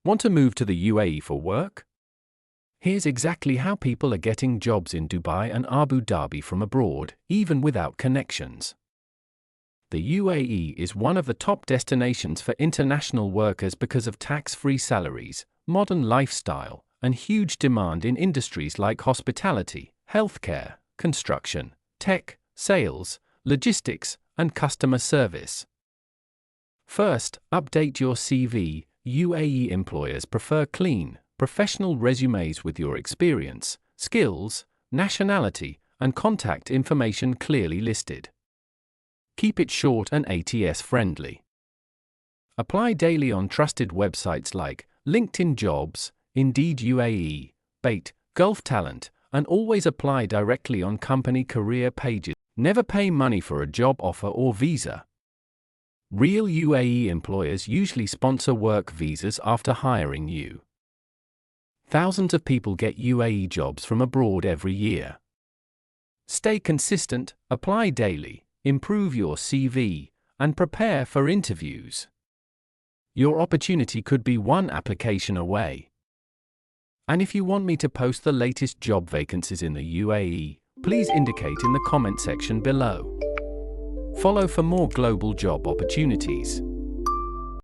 Want to move to the UAE for work? Here's exactly how people are getting jobs in Dubai and Abu Dhabi from abroad, even without connections. The UAE is one of the top destinations for international workers because of tax-free salaries, modern lifestyle, and huge demand in industries like hospitality, healthcare, construction, tech, sales, logistics, and customer service. First, update your CV. UAE employers prefer clean, professional resumes with your experience, skills, nationality, and contact information clearly listed. Keep it short and ATS-friendly. Apply daily on trusted websites like LinkedIn Jobs, Indeed UAE, Bait, Gulf Talent, and always apply directly on company career pages. Never pay money for a job offer or visa. Real UAE employers usually sponsor work visas after hiring you. Thousands of people get UAE jobs from abroad every year. Stay consistent, apply daily, improve your CV, and prepare for interviews. Your opportunity could be one application away. And if you want me to post the latest job vacancies in the UAE, please indicate in the comment section below. Follow for more global job opportunities.